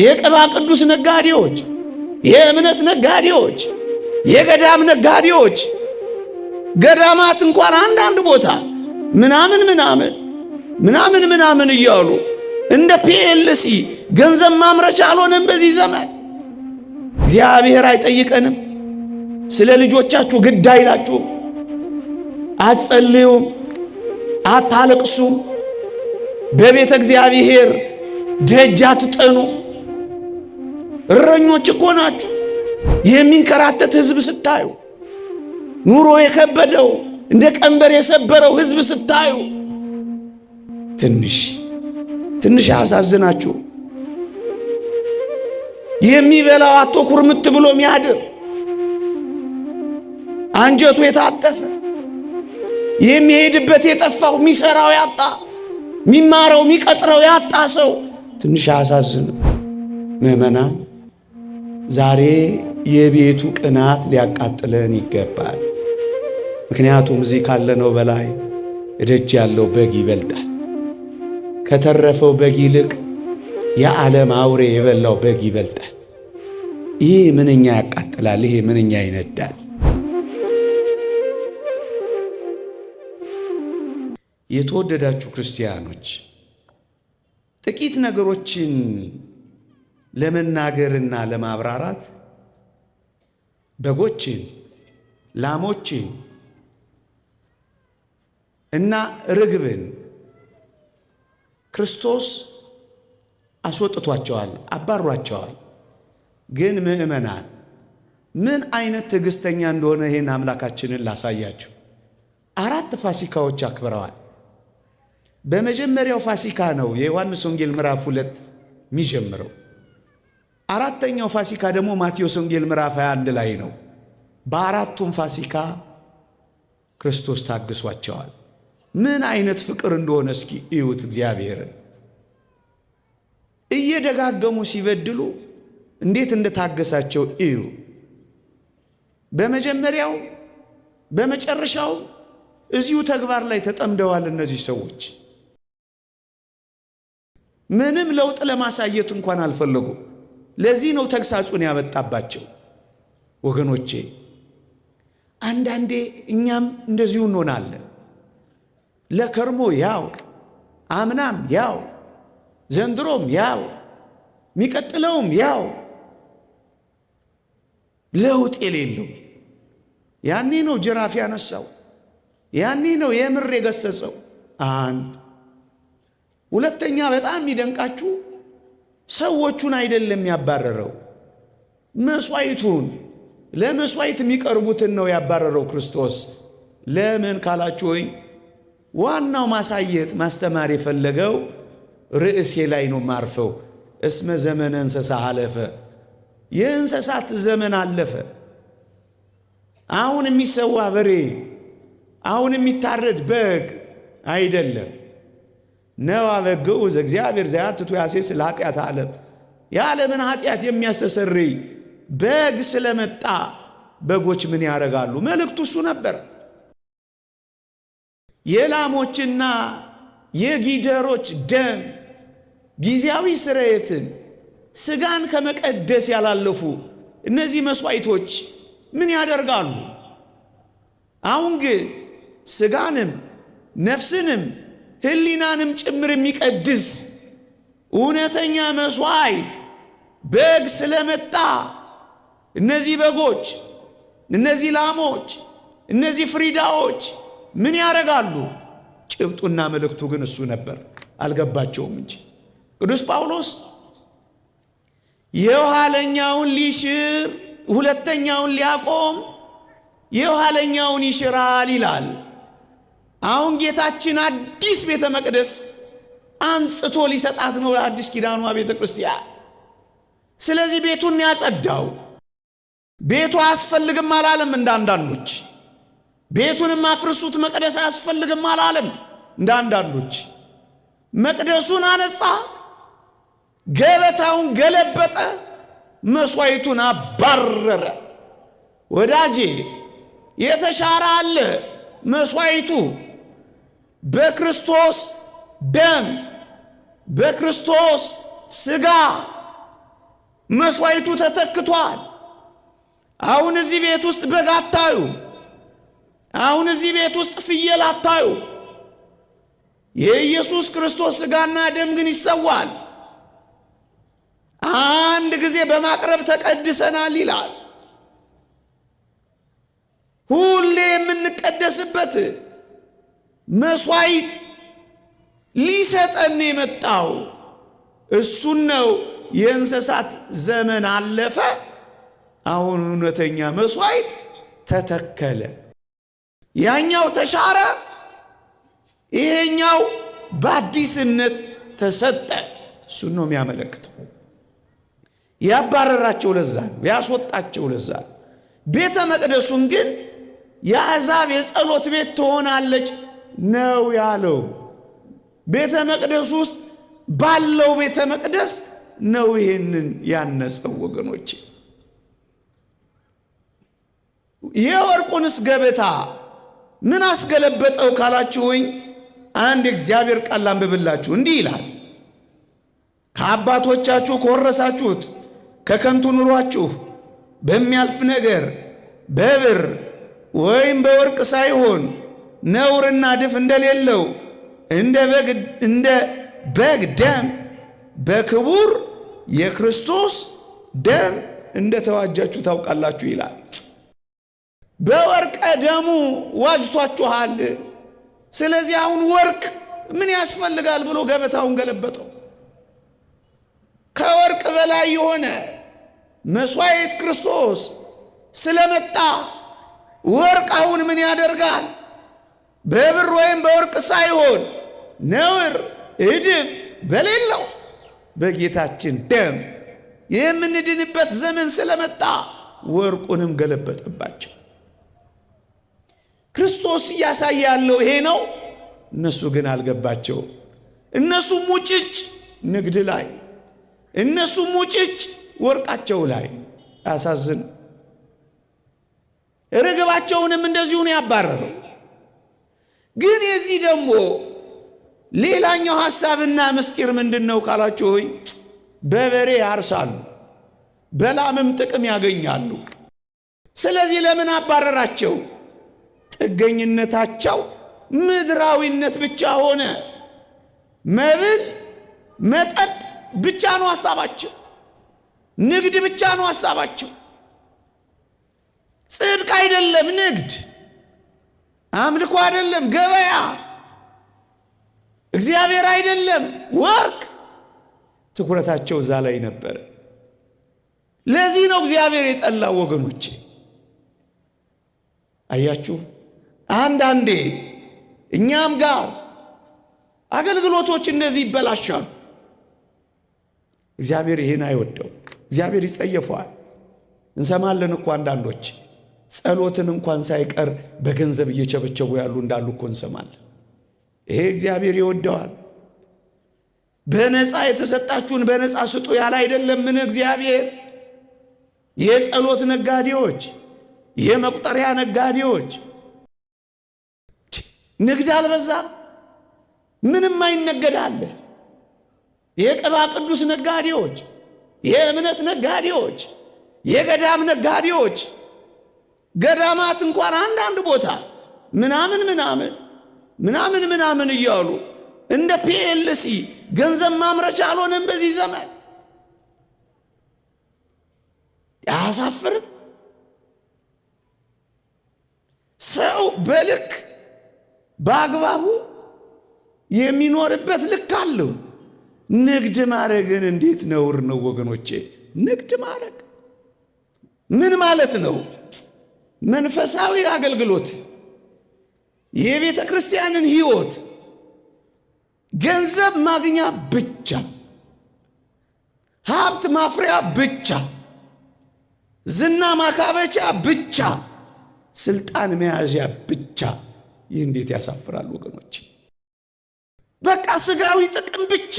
የቅባ ቅዱስ ነጋዴዎች፣ የእምነት ነጋዴዎች፣ የገዳም ነጋዴዎች ገዳማት እንኳን አንዳንድ ቦታ ምናምን እያሉ እንደ ፒኤልሲ ገንዘብ ማምረቻ አልሆነም። በዚህ ዘመን እግዚአብሔር አይጠይቀንም? ስለ ልጆቻችሁ ግድ አይላችሁም? አትጸልዩም? አታለቅሱም? በቤተ እግዚአብሔር ደጅ አትጠኑ? እረኞች እኮ ናችሁ። የሚንከራተት ሕዝብ ስታዩ፣ ኑሮ የከበደው እንደ ቀንበር የሰበረው ሕዝብ ስታዩ ትንሽ ያሳዝናችሁ? የሚበላው አጥቶ ኩርምት ብሎ የሚያድር አንጀቱ የታጠፈ የሚሄድበት የጠፋው የሚሰራው ያጣ የሚማረው የሚቀጥረው ያጣ ሰው ትንሽ ያሳዝነው? ምእመናን ዛሬ የቤቱ ቅናት ሊያቃጥለን ይገባል። ምክንያቱም እዚህ ካለነው በላይ እደጅ ያለው በግ ይበልጣል። ከተረፈው በግ ይልቅ የዓለም አውሬ የበላው በግ ይበልጣል። ይህ ምንኛ ያቃጥላል! ይህ ምንኛ ይነዳል! የተወደዳችሁ ክርስቲያኖች ጥቂት ነገሮችን ለመናገርና ለማብራራት በጎችን፣ ላሞችን እና ርግብን ክርስቶስ አስወጥቷቸዋል፣ አባሯቸዋል። ግን ምእመናን ምን አይነት ትዕግስተኛ እንደሆነ ይህን አምላካችንን ላሳያችሁ። 4 ፋሲካዎች አክብረዋል። በመጀመሪያው ፋሲካ ነው የዮሐንስ ወንጌል ምዕራፍ 2 የሚጀምረው። 4ኛው ፋሲካ ደግሞ ማቴዎስ ወንጌል ምዕራፍ 21 ላይ ነው። በአራቱም ፋሲካ ክርስቶስ ታግሷቸዋል። ምን አይነት ፍቅር እንደሆነ እስኪ እዩት። እግዚአብሔርን እየደጋገሙ ሲበድሉ እንዴት እንደታገሳቸው እዩ። በመጀመሪያው በመጨረሻው እዚሁ ተግባር ላይ ተጠምደዋል እነዚህ ሰዎች። ምንም ለውጥ ለማሳየት እንኳን አልፈለጉም። ለዚህ ነው ተግሳጹን ያመጣባቸው። ወገኖቼ አንዳንዴ እኛም እንደዚሁ እንሆናለን። ለከርሞ ያው፣ አምናም ያው፣ ዘንድሮም ያው፣ የሚቀጥለውም ያው፣ ለውጥ የሌለው። ያኔ ነው ጅራፍ ያነሳው፣ ያኔ ነው የምር የገሰጸው። አንድ ሁለተኛ በጣም የሚደንቃችሁ ሰዎቹን አይደለም ያባረረው፣ መስዋዕቱን ለመስዋዕት የሚቀርቡትን ነው ያባረረው ክርስቶስ። ለምን ካላችሁ ወይ ዋናው ማሳየት ማስተማር የፈለገው ርዕሴ ላይ ነው ማርፈው። እስመ ዘመነ እንስሳ አለፈ፣ የእንስሳት ዘመን አለፈ። አሁን የሚሰዋ በሬ፣ አሁን የሚታረድ በግ አይደለም። ነዋ በግዑ ዘእግዚአብሔር ዘያትቱ ያሴስል ለኃጢአት ዓለም፣ የዓለምን ኃጢአት የሚያስተሰርይ በግ ስለመጣ በጎች ምን ያደርጋሉ? መልእክቱ እሱ ነበር። የላሞችና የጊደሮች ደም ጊዜያዊ ስርየትን ስጋን ከመቀደስ ያላለፉ እነዚህ መስዋዕቶች ምን ያደርጋሉ? አሁን ግን ስጋንም ነፍስንም ህሊናንም ጭምር የሚቀድስ እውነተኛ መስዋዕት በግ ስለመጣ እነዚህ በጎች፣ እነዚህ ላሞች፣ እነዚህ ፍሪዳዎች ምን ያደርጋሉ? ጭብጡና መልእክቱ ግን እሱ ነበር። አልገባቸውም እንጂ ቅዱስ ጳውሎስ የኋለኛውን ሊሽር ሁለተኛውን ሊያቆም የኋለኛውን ይሽራል ይላል። አሁን ጌታችን አዲስ ቤተ መቅደስ አንጽቶ ሊሰጣት ነው ለአዲስ ኪዳኗ ቤተ ክርስቲያን። ስለዚህ ቤቱን ያጸዳው። ቤቱ አያስፈልግም አላለም እንዳንዳንዶች። ቤቱንም አፍርሱት መቅደስ አያስፈልግም አላለም እንዳንዳንዶች። መቅደሱን አነጻ፣ ገበታውን ገለበጠ፣ መስዋዕቱን አባረረ። ወዳጄ የተሻረ አለ መስዋዕቱ በክርስቶስ ደም በክርስቶስ ሥጋ መስዋዕቱ ተተክቷል። አሁን እዚህ ቤት ውስጥ በግ አታዩ። አሁን እዚህ ቤት ውስጥ ፍየል አታዩ። የኢየሱስ ክርስቶስ ሥጋና ደም ግን ይሰዋል። አንድ ጊዜ በማቅረብ ተቀድሰናል ይላል። ሁሌ የምንቀደስበት መስዋዕት ሊሰጠን የመጣው እሱን ነው። የእንስሳት ዘመን አለፈ። አሁን እውነተኛ መስዋዕት ተተከለ። ያኛው ተሻረ፣ ይሄኛው በአዲስነት ተሰጠ። እሱን ነው የሚያመለክተው። ያባረራቸው ለዛ ነው፣ ያስወጣቸው ለዛ ነው። ቤተ መቅደሱን ግን የአሕዛብ የጸሎት ቤት ትሆናለች ነው ያለው። ቤተ መቅደሱ ውስጥ ባለው ቤተ መቅደስ ነው ይሄንን ያነጸው ወገኖቼ። የወርቁንስ ገበታ ምን አስገለበጠው ካላችሁኝ፣ አንድ እግዚአብሔር ቃል አንብብላችሁ እንዲህ ይላል። ከአባቶቻችሁ ከወረሳችሁት ከከንቱ ኑሯችሁ በሚያልፍ ነገር በብር ወይም በወርቅ ሳይሆን ነውርና ድፍ እንደሌለው እንደ በግ ደም በክቡር የክርስቶስ ደም እንደተዋጃችሁ ታውቃላችሁ ይላል። በወርቀ ደሙ ዋጅቷችኋል። ስለዚህ አሁን ወርቅ ምን ያስፈልጋል ብሎ ገበታውን ገለበጠው። ከወርቅ በላይ የሆነ መስዋዕት ክርስቶስ ስለመጣ ወርቅ አሁን ምን ያደርጋል? በብር ወይም በወርቅ ሳይሆን ነውር እድፍ በሌለው በጌታችን ደም የምንድንበት ዘመን ስለመጣ ወርቁንም ገለበጠባቸው። ክርስቶስ እያሳየ ያለው ይሄ ነው። እነሱ ግን አልገባቸውም። እነሱ ሙጭጭ ንግድ ላይ፣ እነሱ ሙጭጭ ወርቃቸው ላይ። አሳዝን። ርግባቸውንም እንደዚሁ ነው ያባረረው። ግን የዚህ ደግሞ ሌላኛው ሐሳብና ምስጢር ምንድነው ካላችሁ ሆይ በበሬ ያርሳሉ፣ በላምም ጥቅም ያገኛሉ። ስለዚህ ለምን አባረራቸው? ጥገኝነታቸው ምድራዊነት ብቻ ሆነ። መብል መጠጥ ብቻ ነው ሐሳባቸው። ንግድ ብቻ ነው ሐሳባቸው። ጽድቅ አይደለም ንግድ፣ አምልኮ አይደለም ገበያ፣ እግዚአብሔር አይደለም ወርቅ። ትኩረታቸው እዛ ላይ ነበር። ለዚህ ነው እግዚአብሔር የጠላው ወገኖቼ። አያችሁ፣ አንዳንዴ እኛም ጋር አገልግሎቶች እንደዚህ ይበላሻሉ። እግዚአብሔር ይሄን አይወደው፣ እግዚአብሔር ይጸየፈዋል። እንሰማለን እኮ አንዳንዶች ጸሎትን እንኳን ሳይቀር በገንዘብ እየቸበቸቡ ያሉ እንዳሉ እኮ እንሰማለን። ይሄ እግዚአብሔር ይወደዋል። በነፃ የተሰጣችሁን በነፃ ስጡ ያለ አይደለም ምን እግዚአብሔር? የጸሎት ነጋዴዎች፣ የመቁጠሪያ ነጋዴዎች ንግድ አልበዛም? ምንም አይነገዳለ። የቅባ ቅዱስ ነጋዴዎች፣ የእምነት ነጋዴዎች፣ የገዳም ነጋዴዎች፣ ገዳማት እንኳን አንዳንድ ቦታ ምናምን ምናምን ምናምን ምናምን እያሉ እንደ ፒኤልሲ ገንዘብ ማምረቻ አልሆነም በዚህ ዘመን። አያሳፍርም? ሰው በልክ በአግባቡ የሚኖርበት ልክ አለው። ንግድ ማድረግን እንዴት ነውር ነው ወገኖቼ! ንግድ ማድረግ ምን ማለት ነው? መንፈሳዊ አገልግሎት፣ የቤተ ክርስቲያንን ሕይወት ገንዘብ ማግኛ ብቻ፣ ሀብት ማፍሪያ ብቻ፣ ዝና ማካበቻ ብቻ፣ ስልጣን መያዣ ብቻ። ይህ እንዴት ያሳፍራል ወገኖች! በቃ ስጋዊ ጥቅም ብቻ።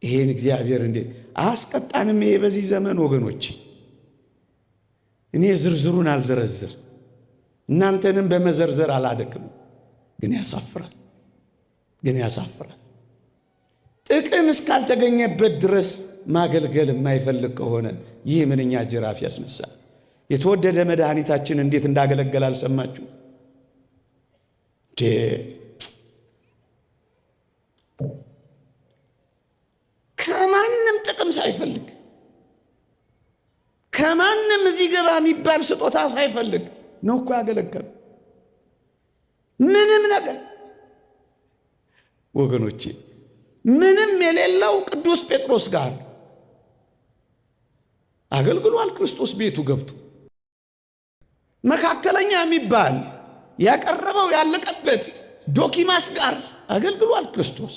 ይሄን እግዚአብሔር እንዴት አያስቀጣንም? ይሄ በዚህ ዘመን ወገኖች፣ እኔ ዝርዝሩን አልዘረዝር፣ እናንተንም በመዘርዘር አላደክም። ግን ያሳፍራል፣ ግን ያሳፍራል። ጥቅም እስካልተገኘበት ድረስ ማገልገል የማይፈልግ ከሆነ ይህ ምንኛ ጅራፍ ያስነሳል። የተወደደ መድኃኒታችን እንዴት እንዳገለገለ አልሰማችሁ? ከማንም ጥቅም ሳይፈልግ ከማንም እዚህ ገባ የሚባል ስጦታ ሳይፈልግ ነው እኮ ያገለገለ። ምንም ነገር ወገኖቼ፣ ምንም የሌለው ቅዱስ ጴጥሮስ ጋር አገልግሏል። ክርስቶስ ቤቱ ገብቶ መካከለኛ የሚባል ያቀረበው ያለቀበት ዶኪማስ ጋር አገልግሏል። ክርስቶስ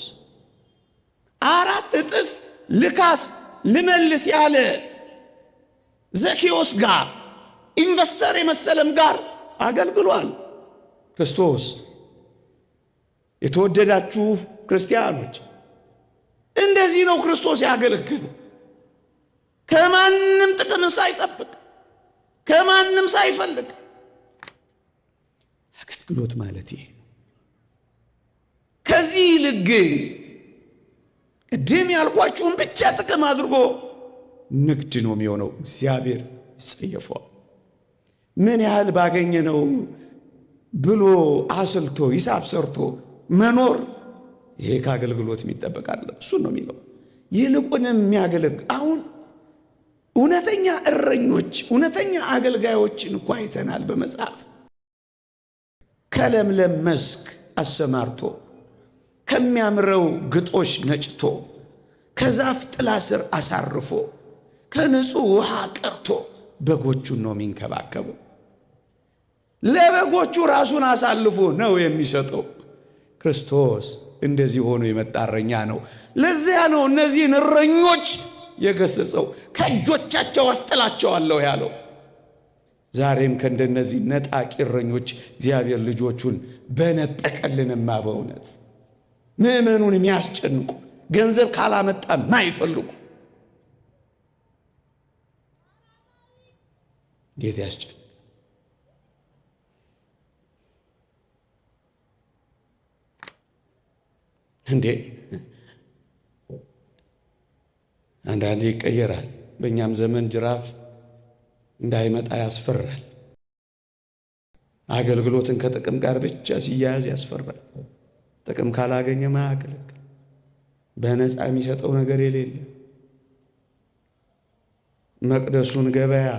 4 እጥፍ ልካስ ልመልስ ያለ ዘኪዮስ ጋር ኢንቨስተር የመሰለም ጋር አገልግሏል ክርስቶስ። የተወደዳችሁ ክርስቲያኖች እንደዚህ ነው ክርስቶስ ያገለገለው። ከማንም ጥቅም ሳይጠብቅ ከማንም ሳይፈልግ አገልግሎት ማለት ይሄ ነው። ከዚህ ይልቅ ግን ቅድም ያልኳችሁን ብቻ ጥቅም አድርጎ ንግድ ነው የሚሆነው። እግዚአብሔር ይጸየፈዋል። ምን ያህል ባገኘ ነው ብሎ አስልቶ ሂሳብ ሰርቶ መኖር፣ ይሄ ከአገልግሎት የሚጠበቅ አይደለም። እሱን ነው የሚለው። ይልቁንም የሚያገለግል አሁን እውነተኛ እረኞች እውነተኛ አገልጋዮችን እኮ አይተናል በመጽሐፍ። ከለምለም መስክ አሰማርቶ ከሚያምረው ግጦሽ ነጭቶ ከዛፍ ጥላ ስር አሳርፎ ከንጹህ ውሃ ቀርቶ በጎቹን ነው የሚንከባከበው። ለበጎቹ ራሱን አሳልፎ ነው የሚሰጠው። ክርስቶስ እንደዚህ ሆኖ የመጣ እረኛ ነው። ለዚያ ነው እነዚህን እረኞች የገሰጸው፣ ከእጆቻቸው አስጥላቸዋለሁ ያለው። ዛሬም ከእንደነዚህ ነጣቂ እረኞች እግዚአብሔር ልጆቹን በነጠቀልንማ በእውነት ምዕመኑን የሚያስጨንቁ ገንዘብ ካላመጣ ማይፈልጉ እንዴት ያስጨንቅ! እንዴ አንዳንዴ ይቀየራል። በእኛም ዘመን ጅራፍ እንዳይመጣ ያስፈራል። አገልግሎትን ከጥቅም ጋር ብቻ ሲያያዝ ያስፈራል። ጥቅም ካላገኘ ማያገለግል፣ በነፃ የሚሰጠው ነገር የሌለ፣ መቅደሱን ገበያ፣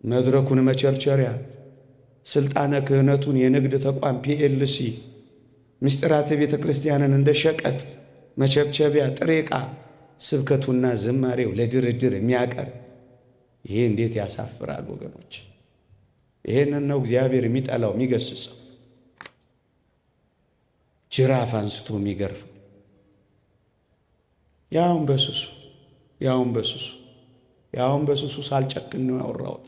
መድረኩን መቸርቸሪያ፣ ስልጣነ ክህነቱን የንግድ ተቋም ፒኤልሲ፣ ምስጢራተ ቤተ ክርስቲያንን እንደ ሸቀጥ መቸብቸቢያ ጥሬ ዕቃ፣ ስብከቱና ዝማሬው ለድርድር የሚያቀርብ ይሄ እንዴት ያሳፍራል ወገኖች! ይሄንን ነው እግዚአብሔር የሚጠላው የሚገስጸው። ጅራፍ አንስቶ የሚገርፈው ያውን በስሱ ሳልጨክን ነው ያወራሁት።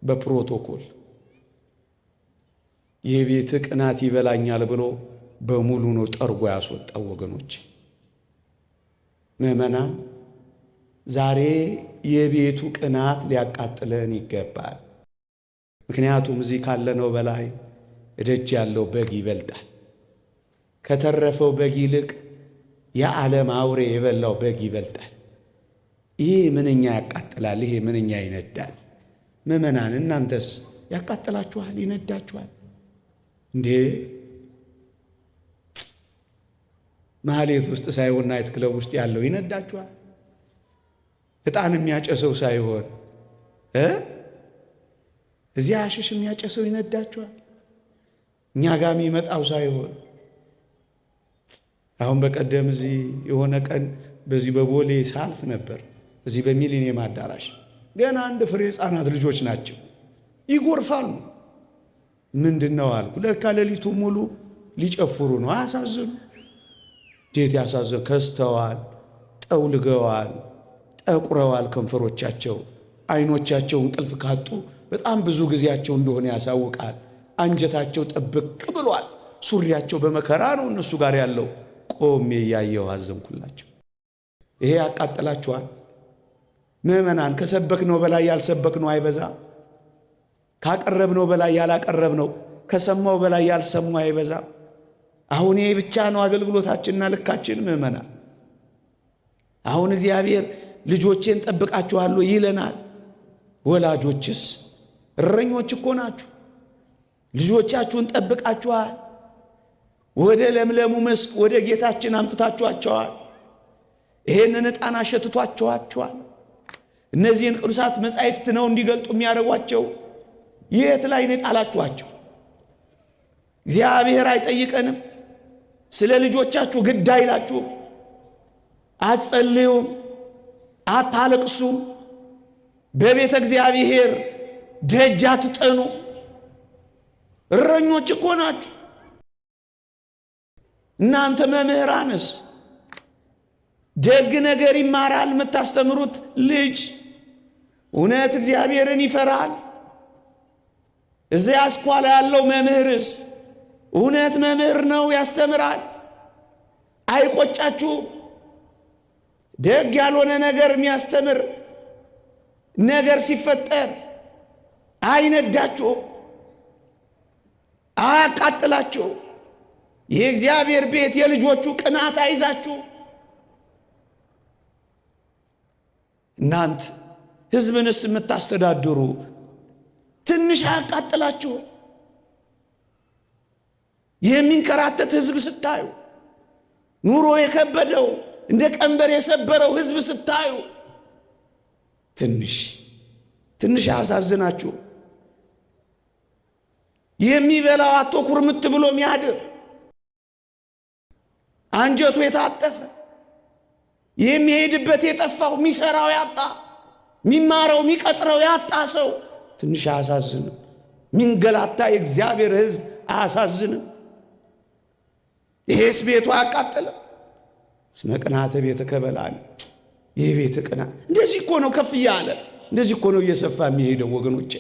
በፕሮቶኮል የቤት ቅናት ይበላኛል ብሎ በሙሉ ነው ጠርጎ ያስወጣው ወገኖች። ምዕመናን ዛሬ የቤቱ ቅናት ሊያቃጥለን ይገባል። ምክንያቱም እዚህ ካለነው በላይ እደጅ ያለው በግ ይበልጣል። ከተረፈው በግ ይልቅ የዓለም አውሬ የበላው በግ ይበልጣል። ይሄ ምንኛ ያቃጥላል! ይሄ ምንኛ ይነዳል! ምዕመናን እናንተስ ያቃጥላችኋል? ይነዳችኋል እንዴ? ማህሌት ውስጥ ሳይሆን ናይት ክለብ ውስጥ ያለው ይነዳችኋል? ዕጣን የሚያጨሰው ሳይሆን እዚያ አሽሽ የሚያጨሰው ይነዳችኋል? እኛ ጋር የሚመጣው ሳይሆን። አሁን በቀደም እዚህ የሆነ ቀን በዚህ በቦሌ ሳልፍ ነበር። እዚህ በሚሊኒየም አዳራሽ ገና አንድ ፍሬ ሕፃናት ልጆች ናቸው፣ ይጎርፋሉ። ምንድነው አልኩ። ለካ ሌሊቱ ሙሉ ሊጨፍሩ ነው። አያሳዝኑ? እንዴት ያሳዝኑ! ከስተዋል፣ ጠውልገዋል፣ ጠቁረዋል። ከንፈሮቻቸው አይኖቻቸው እንቅልፍ ካጡ በጣም ብዙ ጊዜያቸው እንደሆነ ያሳውቃል። አንጀታቸው ጥብቅ ብሏል። ሱሪያቸው በመከራ ነው እነሱ ጋር ያለው። ቆሜ እያየሁ አዘንኩላቸው። ይሄ ያቃጥላችኋል ምዕመናን? ከሰበክነው በላይ ያልሰበክነው አይበዛ? ካቀረብነው በላይ ያላቀረብነው፣ ከሰማው በላይ ያልሰማው አይበዛ? አሁን ይሄ ብቻ ነው አገልግሎታችንና ልካችን ምዕመናን? አሁን እግዚአብሔር ልጆቼን ጠብቃችኋለሁ ይለናል። ወላጆችስ እረኞች እኮ ናችሁ። ልጆቻችሁን ጠብቃችኋል። ወደ ለምለሙ መስክ ወደ ጌታችን አምጥታችኋቸዋል። ይሄንን ዕጣን አሸትቷቸዋል። እነዚህን ቅዱሳት መጻሕፍት ነው እንዲገልጡ የሚያደርጓቸው። የት ላይ ነው የጣላችኋቸው? እግዚአብሔር አይጠይቀንም? ስለ ልጆቻችሁ ግድ አይላችሁም? አትጸልዩም? አታለቅሱም? በቤተ እግዚአብሔር ደጅ አትጠኑ? እረኞች እኮ ናችሁ። እናንተ መምህራንስ ደግ ነገር ይማራል የምታስተምሩት ልጅ? እውነት እግዚአብሔርን ይፈራል? እዚያ አስኳላ ያለው መምህርስ እውነት መምህር ነው ያስተምራል? አይቆጫችሁም? ደግ ያልሆነ ነገር የሚያስተምር ነገር ሲፈጠር አይነዳችሁም? አያቃጥላችሁ? የእግዚአብሔር ቤት የልጆቹ ቅናት አይዛችሁ? እናንተ ሕዝብንስ የምታስተዳድሩ ትንሽ አያቃጥላችሁ? የሚንከራተት ሕዝብ ስታዩ፣ ኑሮ የከበደው እንደ ቀንበር የሰበረው ሕዝብ ስታዩ ትንሽ አያሳዝናችሁ? የሚበላው አጥቶ ኩርምት ብሎ የሚያድር አንጀቱ የታጠፈ የሚሄድበት የጠፋው የሚሰራው ያጣ የሚማረው የሚቀጥረው ያጣ ሰው ትንሽ አያሳዝንም? ሚንገላታ የእግዚአብሔር ሕዝብ አያሳዝንም? ይሄስ ቤቱ አያቃጥልም? እስመ ቅንዓተ ቤትከ በልዓኒ። ይህ ቤት ቅናት እንደዚህ እኮ ነው ከፍ እያለ እንደዚህ እኮ ነው እየሰፋ የሚሄደው ወገኖቼ።